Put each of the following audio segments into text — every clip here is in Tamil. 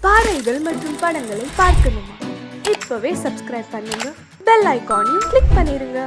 பாடல்கள் மற்றும் படங்களை பார்க்கணுமா? இப்பவே சப்ஸ்கிரைப் பண்ணுங்க, பெல் ஐகானையும் கிளிக் பண்ணிருங்க.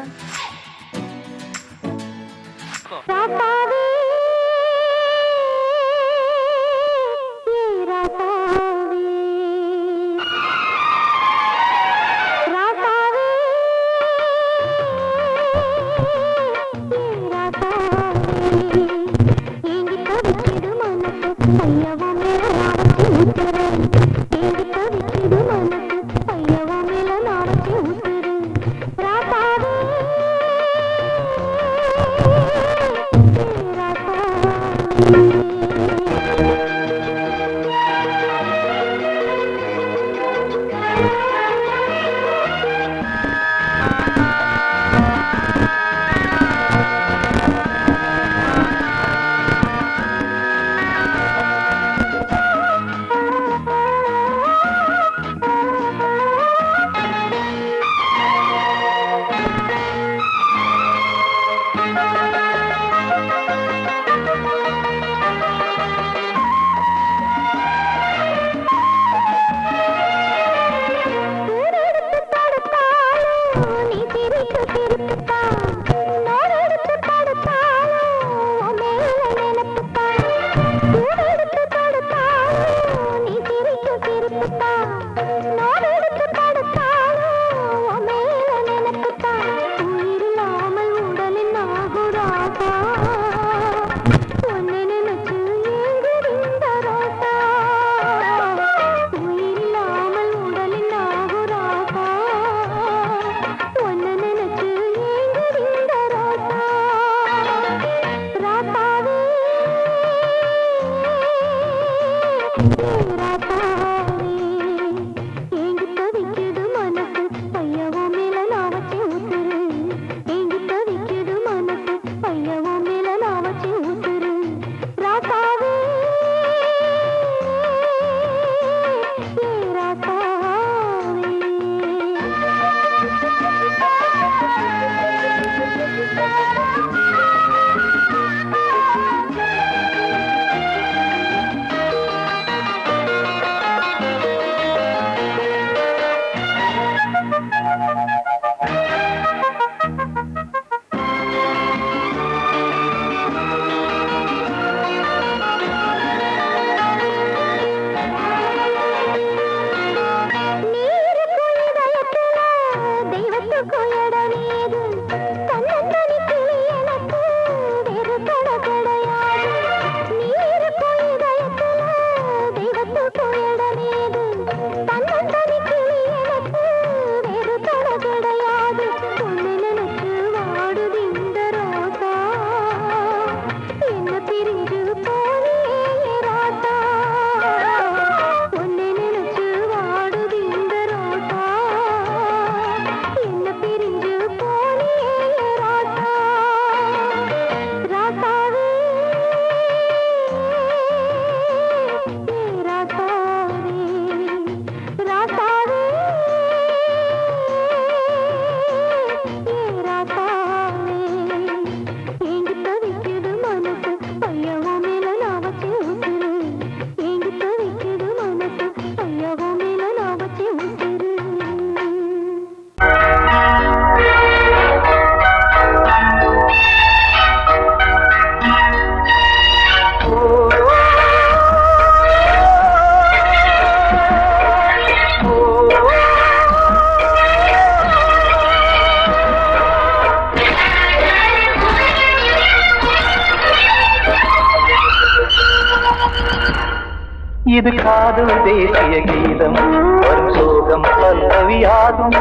இது காதல் தேசிய கீதம் வரும் சோகம் பல்லவியாகும்.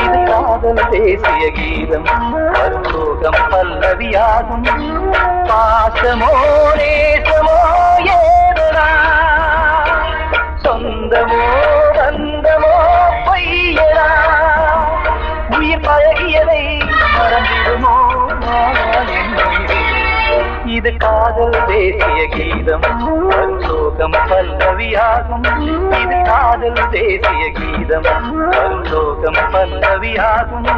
இது காதல் தேசிய கீதம் வரும் சோகம் பல்லவியாகும். பாசமோ நேசமோ ஏதனா, சொந்தமோ பந்தமோ பொய்யனா, உயிர் பழகியதை மறந்திடுமோ இது காதல் தேசிய கீதம் வரும் சோகம் பல்லவியாகும். இது காதல் தேசிய கீதம் வரும் சோகம் பல்லவியாகும்.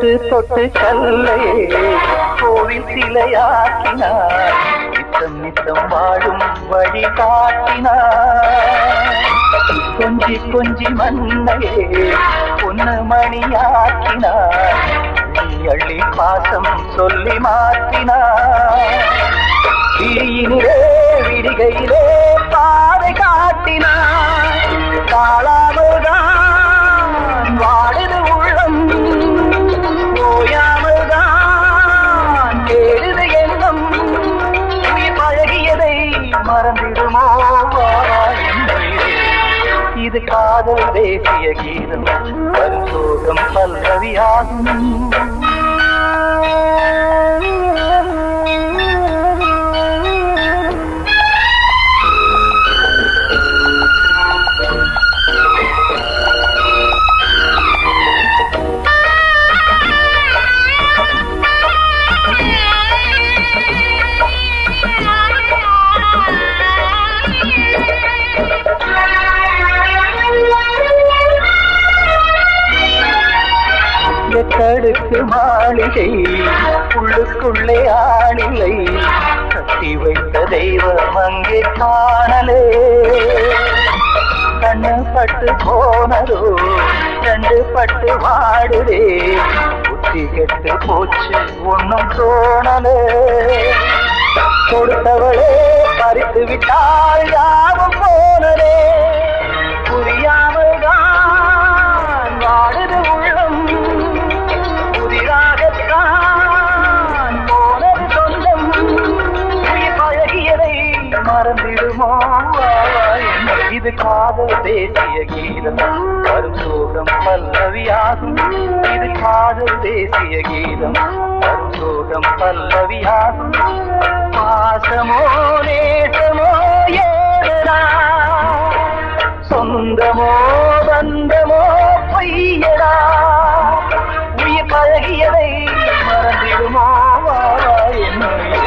தொட்டு தொட்டு கல்லையே கோவில் சிலையாக்கினார், நித்தம் நித்தம் வாழும் வழி காட்டினார். கொஞ்சி கொஞ்சி மண்ணையே பொன்னு மணியாக்கினார், அள்ளி அள்ளி பாசம் சொல்லி மாற்றினார். விழியினிலே விடிகையிலே பாதை காட்டினார், தாழாமல்தான் வாடுது உள்ளம், ஓயாமல்தான் தேடுது எண்ணம். உயிர் பழகியதை மறந்திடுமோ இது காதல் தேசிய கீதம், வரும் சோகம் பல்லவியாகும். எத்தடுக்கு மாளிகை உள்ளுக்குள்ளே ஆளிலை, கட்டி வைத்த தெய்வம் அங்கே காணலே. கண்ணு பட்டு போனதோ ரெண்டு பட்டு வாடுதே, புத்தி கெட்டு போச்சு ஒன்னும் தோணலே. கொடுத்தவளே பறித்து விட்டால் யாவும் போனதே, புரியாமல் தான் வாடுது உள்ளம். புதிராகத்தான் போனது சொந்தம், உயிர் பழகியதை மறந்திடுமோ இது காதல் தேசிய கீதம், வரும் சோகம் பல்லவியாகும். இது காதல் தேசிய கீதம், வரும் சோகம் பல்லவியாகும். பாசமோ நேசமோ ஏதா, சொந்தமோ பந்தமோ பொய்யடா, உயிர் பழகியதை மறந்திடுமோ என்னுயிரே.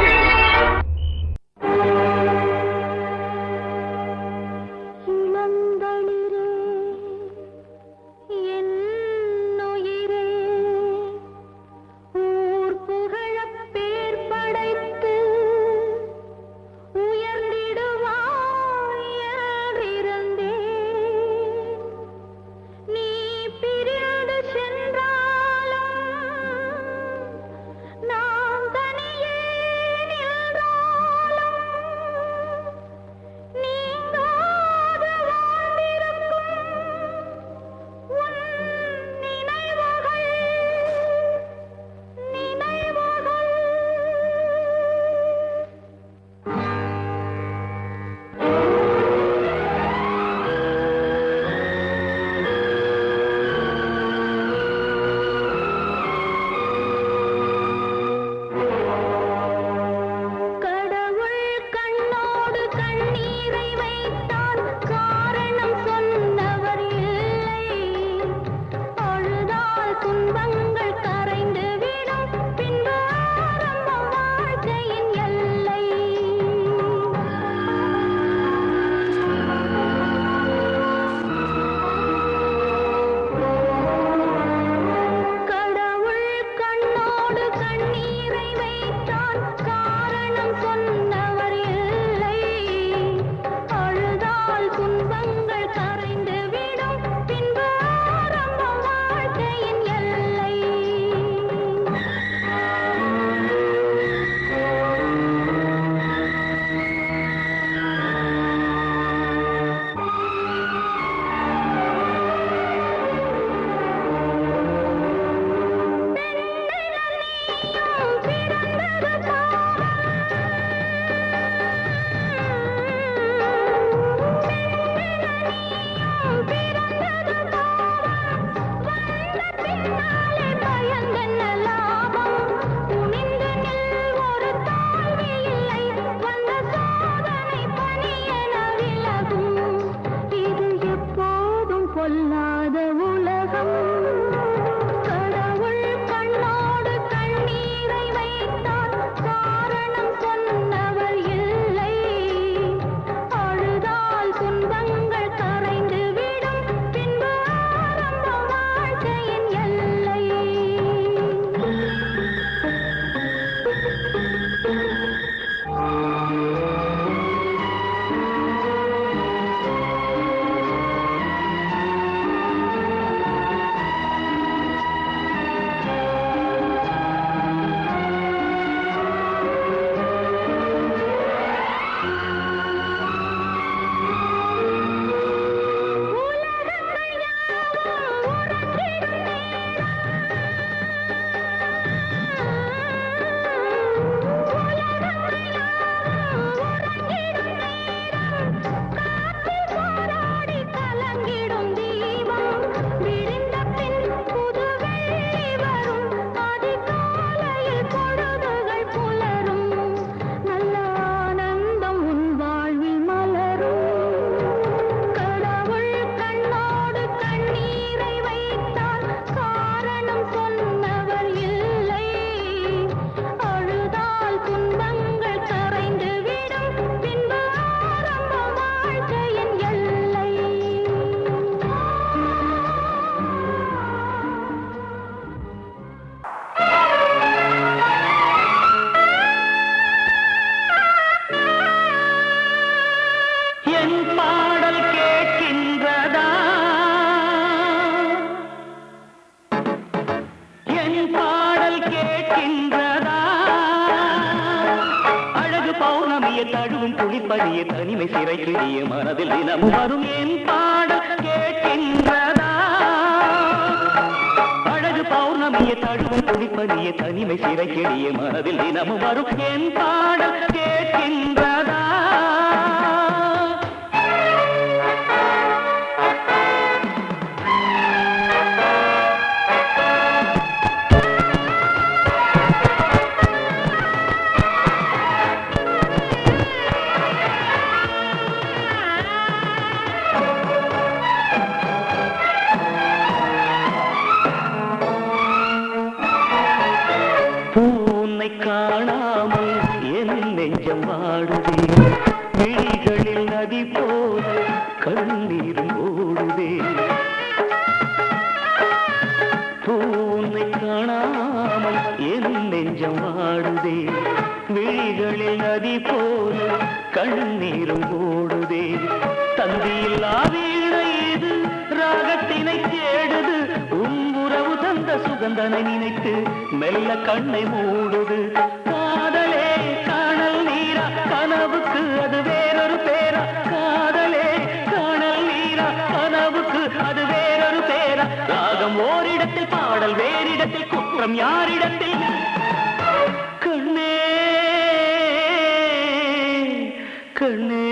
குடிப்பதிய தனிமை சிறை கிழிய மனதில் தினம் வரும் என் பாடல் கேட்கின்றதா அழகு பௌர்ணமிய தழுவும் குடிப்பதிய தனிமை சிறை கிழிய மனதில் தினமும் வரும் என் பாடல் கேட்கின்றதா பூனை காணாமல் என் நெஞ்சம் வாடுதே விழிகளில் நதி போல கண்ணீரும் ஓடுதே பூனை காணாமல் என் நெஞ்சம் வாடுதே விழிகளில் நதி போல கண்ணீரும் ஓடுதே தந்தியில்லா வீணை இது ராகத்தினை தேடுது உறவு தந்த சுகந்தனை நினைத்து மெல்ல கண்ணை மூடுது காதலே காணல் நீரா கனவுக்கு அது வேறொரு பேரா காதலே காணல் நீரா கனவுக்கு அது வேறொரு பேரா ராகம் ஓரிடத்தில் பாடல் வேறிடத்தில் குற்றம் யாரிடத்தில் கண்ணே கண்ணே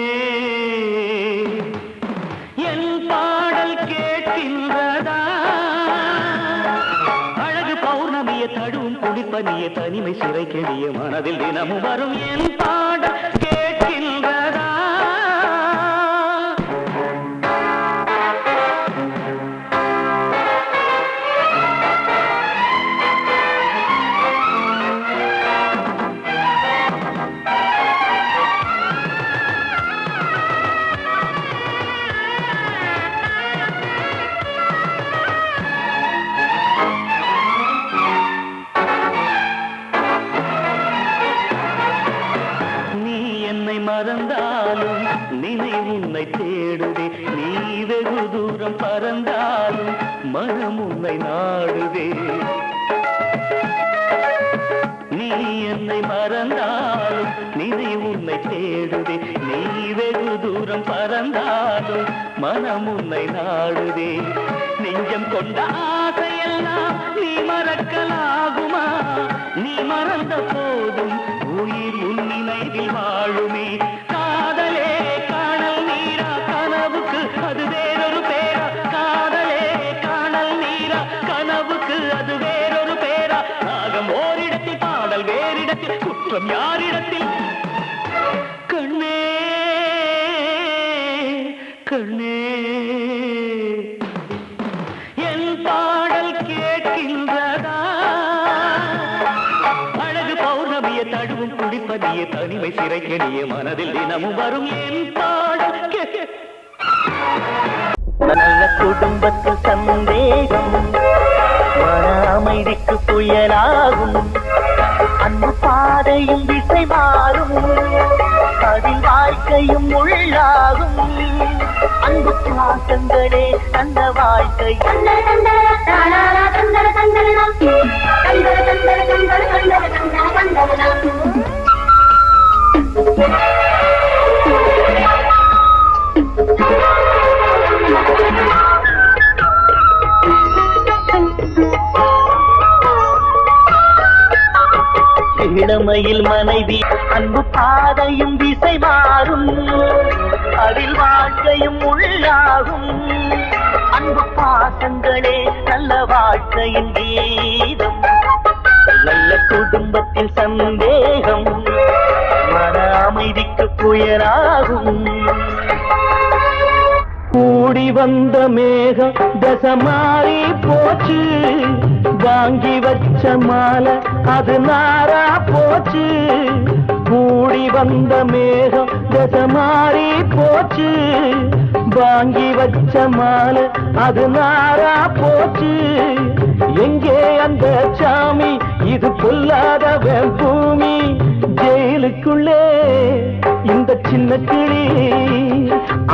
என் பாடல் கேட்கின்றதா தடும் குடிப்பனிய தனிமை சிறை கெடிய மனதில் தினமும் வரும் என் பாடல் கேட்கின்றதா மறந்தாலும் நினைவு உன்னை தேடுதே நீ வெகு தூரம் பறந்தாலும் மனம் உன்னை நாடுதே நீ என்னை மறந்தாலும் நினைவு உன்னை தேடுதே நீ வெகு தூரம் பறந்தாலும் மனம் உன்னை நாடுதே நெஞ்சம் கொண்ட ஆசையெல்லாம் நீ மறக்கலாகுமா நீ மறந்த போதும் உயிர் உன் நினைவில் வாழுமே காதலே காணல் நீரா கனவுக்கு அது வேறொரு பேரா காதலே காணல் நீரா கனவுக்கு அது வேறொரு பேரா ராகம் ஓரிடத்தில் பாடல் வேறிடத்தில் குற்றம் யாரிடத்தில் கண்ணே கண்ணே என் பாடல் கேட்கின்றதா அழகு பௌர்ணமிய தழுவும் குடிப்பதிய தனிமை சிறை கெடிய மனதில் தினமும் வரும் என் பாடல் நல்ல குடும்பத்தில் சந்தேகம் மன அமைதிக்கு புயலாகும் அன்பு பாதையும் திசை மாறும் அதில் வாழ்க்கையும் உள்ளாகும் அன்பு பாசங்களே அந்த வாழ்க்கை இளமையில் மனைவி அன்பு பாதையும் திசை மாறும் அதில் வாழ்க்கையும் உள்ளாகும் அன்பு பாசங்களே நல்ல வாழ்க்கையின் கீதம் நல்ல குடும்பத்தில் சந்தேகம் மன அமைதிக்கு புயலாகும் கூடி வந்த மேகம் தசை மாறி போச்சு வாங்கி வச்ச மாலை அது நாரா போச்சு கூடி வந்த மேகம் தசை மாறி போச்சு வாங்கி வச்ச மாலை அது நாரா போச்சு எங்கே அந்த சாமி இது பொல்லாதவன் பூமி ஜெயிலுக்குள்ளே இந்த சின்ன கிளி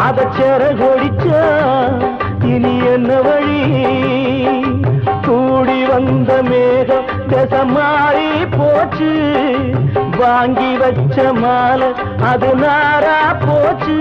அத செரகொடிச்சா இனி என்ன வழி கூடி வந்த மேகம் தசை மாறி போச்சு வாங்கி வச்ச மாலை அது நாரா போச்சு.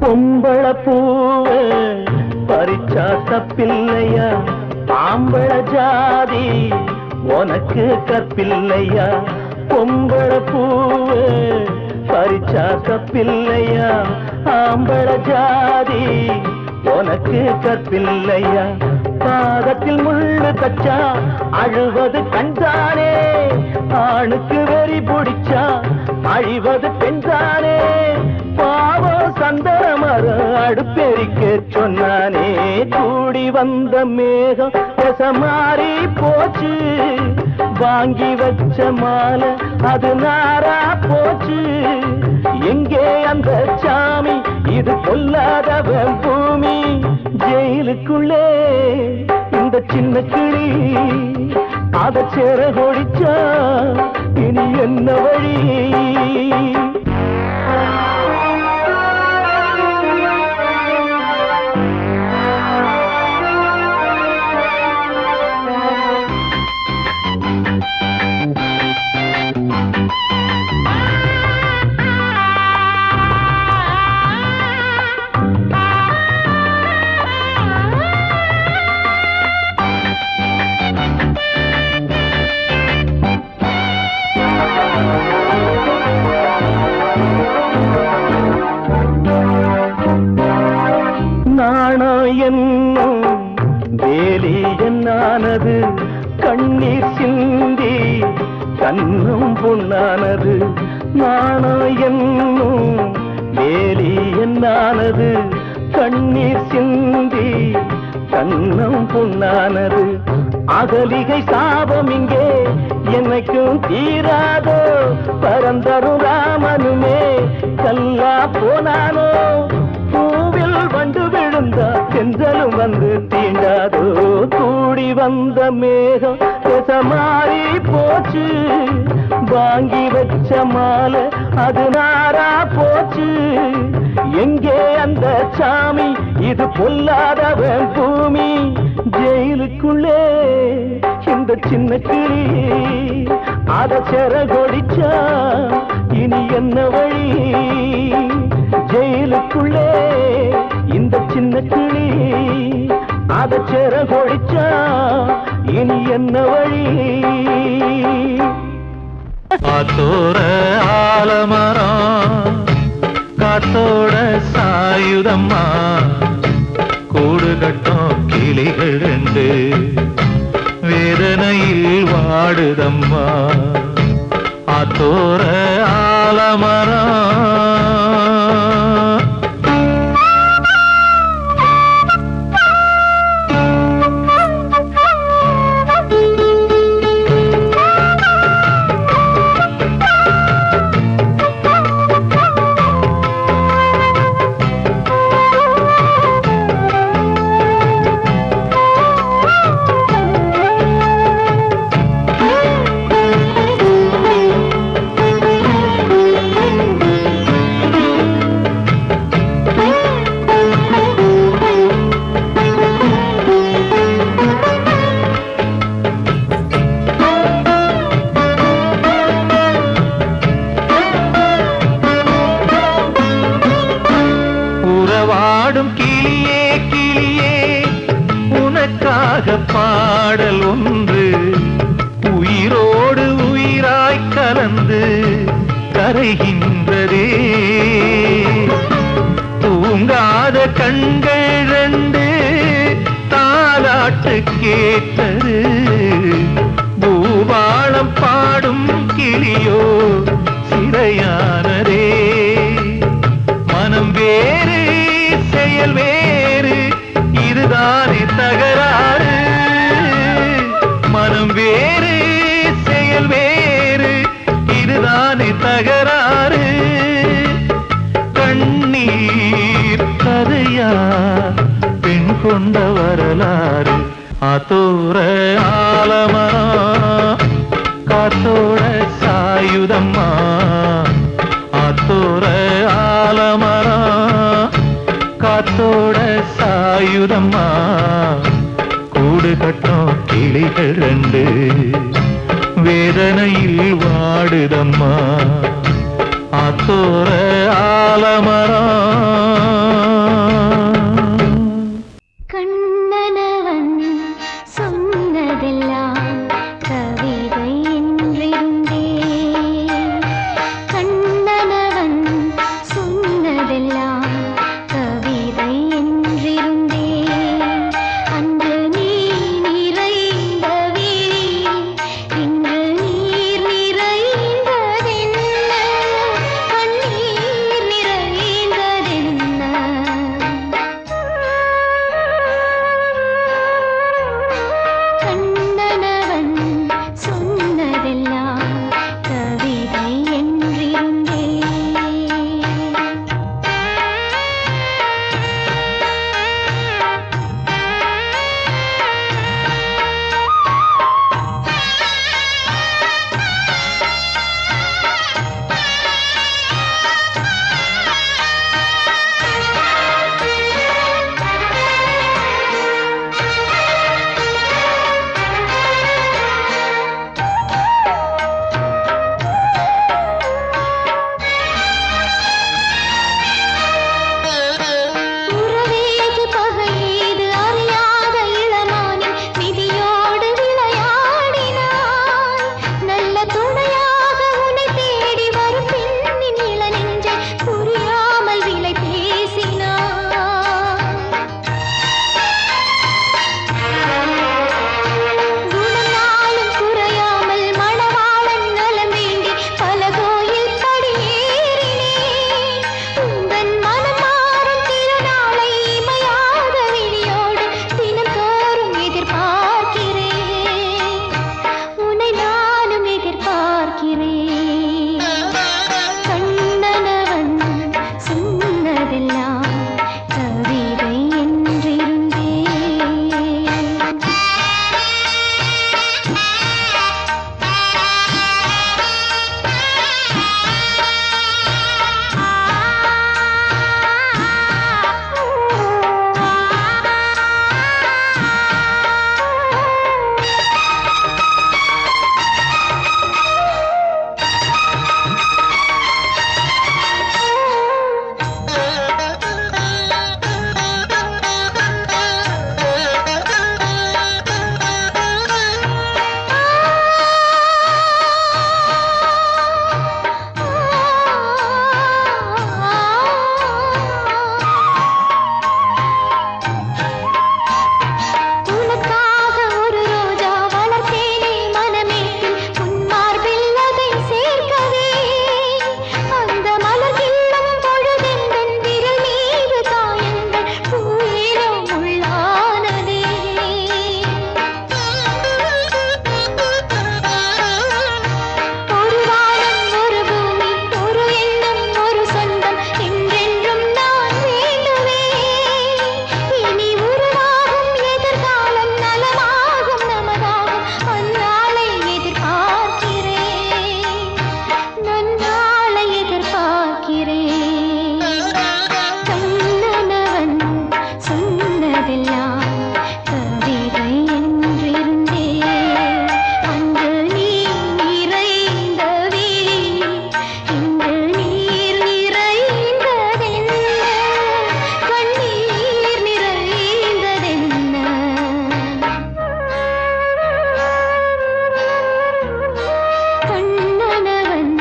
பொம்பள பூவ பறிச்சா தப்பில்லையா, ஆம்பள ஜாதி உனக்கு கற்பில்லையா. பொம்பள பூவ பறிச்சா தப்பில்லையா, ஆம்பள ஜாதி உனக்கு கற்பில்லையா. பாதத்தில் முள்ளு தச்சா அழுவது கண்தானே, ஆணுக்கு வெறி பிடிச்சா அழிவது பெண்தானே. பாவம் சந்தன மரம் அடுப்பெரிக்க சொன்னானே, கூடி வந்த மேகம் மாறி போச்சு. வாங்கி வச்ச மாலை அது நாரா போச்சு. எங்கே அந்த சாமி, இது கொல்லாதவன் பூமி. ஜெயிலுக்குள்ளே இந்த சின்ன கிளி அத சேர கொடிச்சா இனி என்ன வழி. என்னும் வேலி என்னானது, கண்ணீர் சிந்தி கண்ணும் பொன்னானது. நாணம் என்னும் வேலி என்னானது, கண்ணீர் சிந்தி கண்ணும் பொன்னானது. அகலிகை சாபம் இங்கே என்னைக்கும் தீராதோ, பரந்தரும் ராமனுமே கல்லா போனானோ. பூவில் வண்டு விழுந்தா செஞ்சலும் வந்து தீண்டாதோ, கூடி வந்த மேகம் மாறி போச்சு. வாங்கி வச்ச மாலை அது நாரா போச்சு. எங்கே அந்த சாமி, இது பொல்லாதவன் பூமி. ஜெயிலுக்குள்ளே இந்த சின்ன கிளி அத செர கொடிச்சா இனி என்ன வழி. ஜெயிலுக்குள்ளே இந்த சின்ன கிளி அத செர கொடிச்சா இனி என்ன வழி. காத்தோர ஆலமரம் காத்தோட சாயுதம்மா, கூடு கட்டும் கிளிகள் ரெண்டு வேதனையில் வாடுதம்மா. ஆத்தோர ஆலமரம் கிளியே கிளியே உனக்காக பாடல் ஒன்று உயிரோடு உயிராய் கலந்து கரைகின்றதே. தூங்காத கண்கள் ரெண்டு தாலாட்டு கேட்டது, பூபாளம் பாடும் கிளியோ சிறையானதே. மனம் வேறு செயல் வேறு, இதுதானே தகராறு. வேறு செயல் வேறு, இதுதானே தகராறு. கண்ணீர் கதையா பெண் கொண்ட வரலாறு. ஆத்தோர ஆலமரம் காத்தோட சாயுதம்மா. ஆத்தோர ஆலமரம் காத்தோட சாயுதம்மா. கூடு கட்டும் கிளிகள் ரெண்டு வேதனையில் வாடுதம்மா. ஆத்தோர ஆலமரம். கண்ணனவன் சொன்னதெல்லாம் கவிதை என்றிருந்தே. கண்ணனவன் சொன்னதெல்லாம் கவிதை என்றிருந்தே. அன்று நீ நிறைந்த விழி இன்று நீர் நிறைந்ததென்ன. கண்ணீர் நிறைந்ததென்ன. கண்ணனவன் சொன்னதெல்லாம் கவிதை என்றிருந்தே. உறவேது பகையேது அறியாத இளமானின் விதியோடு விளையாடினாய். நல்ல துணையாக உன்னை தேடி வரும் பெண்ணின் இளநெஞ்சை புரியாமல் விலை பேசினாய். குணநாளும் குறையாமல் மணவாளன் நலம் வேண்டி பல கோயில் படியேறினேன். உந்தன் மனம் மாறும் திருநாளை இமையாத விழியோடு தினந்தோறும் எதிர்பார்க்கிறேன். உன்னை நானும் எதிர்பார்க்கிறேன். கண்ணனவன் சொன்னதெல்லாம் கவிதை என்றிருந்தே. உனக்காக ஒரு ரோஜா வளர்த்தேனே மனமேட்டில் உன் மார்பில் அதை சேர்க்கவே. அந்த மலர் கிள்ளும் பொழுதெந்தன் விரல் மீது காயங்கள் பூயிரோ முள்ளானதே. ஒரு வானம் ஒரு பூமி ஒரு எண்ணம் ஒரு சொந்தம் என்றென்றும் நான் வேண்டுவேன். இனி உருவாகும் எதிர்காலம் நலமாகும் நமதாகும் அந்நாளை எதிர்பார்க்கிறேன். நன்னாளை எதிர்பார்க்கிறேன். கண்ணனவன் சொன்னதெல்லாம் கவிதை என்றிருந்தே. அன்று நீ நிறைந்த விழி இன்று நீர் நிறைந்ததென்ன. கண்ணீர் நிறைந்ததென்ன. கண்ணனவன்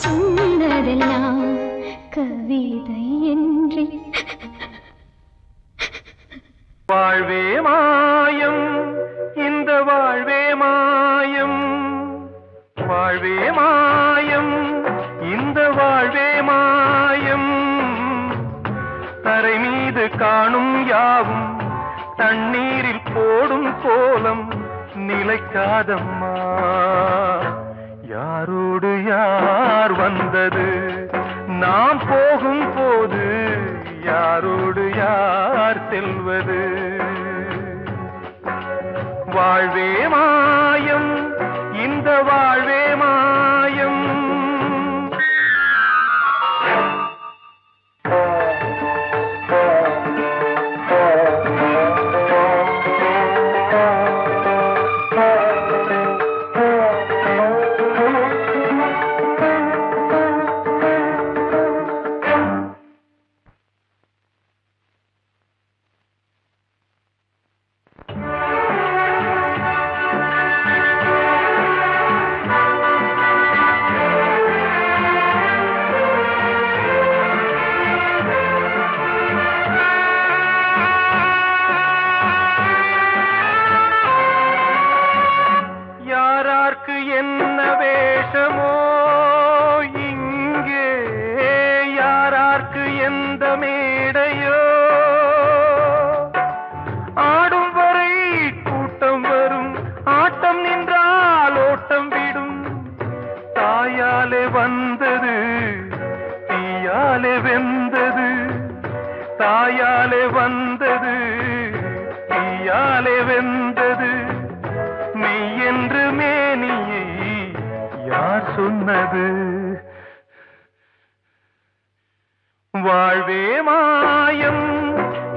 சொன்னதெல்லாம் கவிதை என்று. வாழ்வே மாயம் இந்த வாழ்வே மாயம். வாழ்வே மாயம் இந்த வாழ்வே மாயம். தரை மீது காணும் யாவும் தண்ணீரில் போடும் கோலம் நிலைக்காதம்மா. யாரோடு யார் வந்தது, நாம் போகும் போது யாரோடு யார் செல்வது. வாழ்வே மாயம், இந்த வாழ்வே மாயம். என்ன வேஷமோ இங்கே, யாரார்க்கு எந்த மேடையோ, ஆடும் வரை கூட்டம் வரும், ஆட்டம் நின்றால் ஓட்டம் விடும். தாயாலே வந்தது தீயாலே வெந்தது, தாயாலே வந்தது தீயாலே வெந்தது. மெய் என்று மேனியை யார் சொன்னது. வாழ்வே மாயம்,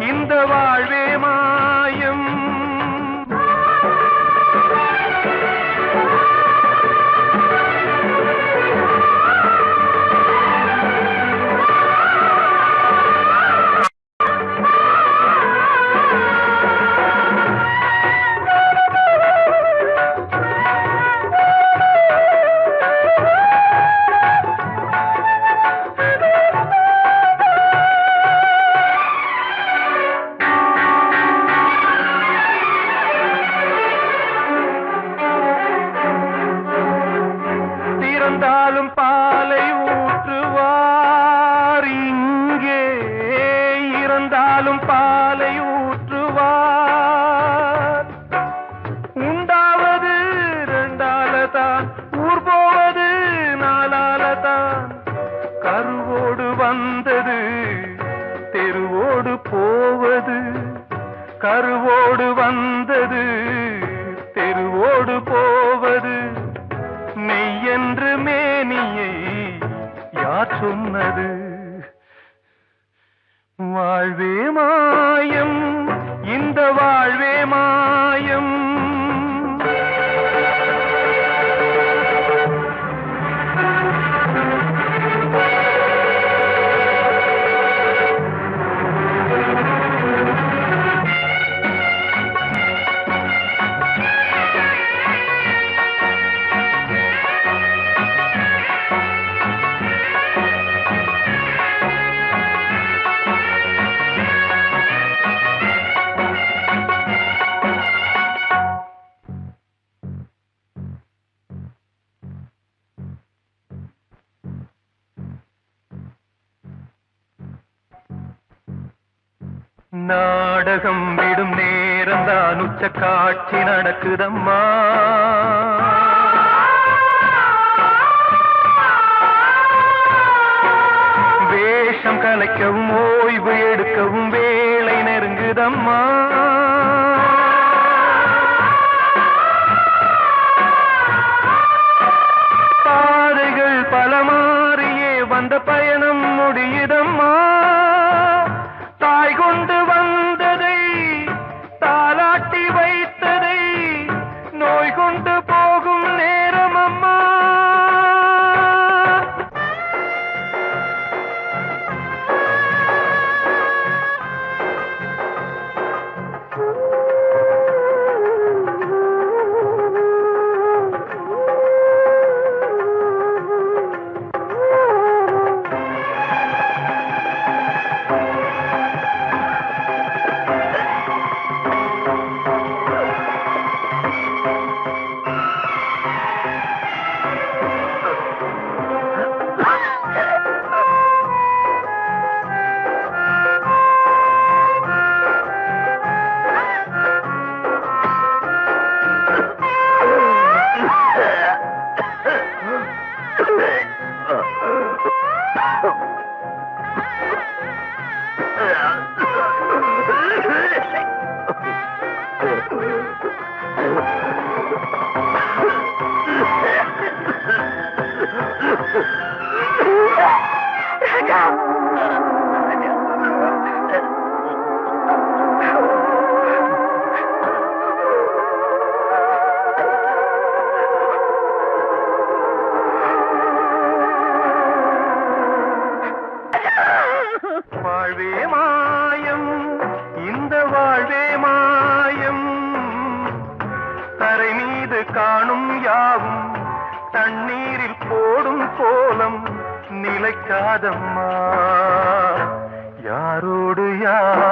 இந்த வாழ்வே மாயம். இறந்தாலும் பாலை ஊற்றுவார் இங்கே, இறந்தாலும் பாலை ஊற்றுவார். உண்டாவது ரெண்டாலதான், ஊர் போவது நாலாலதான். கருவோடு வந்தது தெருவோடு போவது, கருவோடு வந்தது தெருவோடு போவது. மெய் என்று மேனியை யார் சொன்னது. வாழ்வே மாயம், இந்த வாழ்வே மாயம். நாடகம் விடும் நேரம் தான், உச்ச காட்சி நடக்குதம்மா. வேஷம் கலைக்கவும் ஓய்வு எடுக்கவும் வேளை நெருங்குதம்மா. பாதைகள் பல மாறியே வந்த பயணம் முடியுதம்மா. தாய் கொண்டு வந்ததை தாலாட்டி வைத்ததை நோய் கொண்டு போகும் நேரம் அம்மா. வாழ்வே மாயம், இந்த வாழ்வே மாயம், தரை மீது காணும் யாவும் தண்ணீரில் போடும் கோலம் நிலைக்காதம்மா. யாரோடு யார்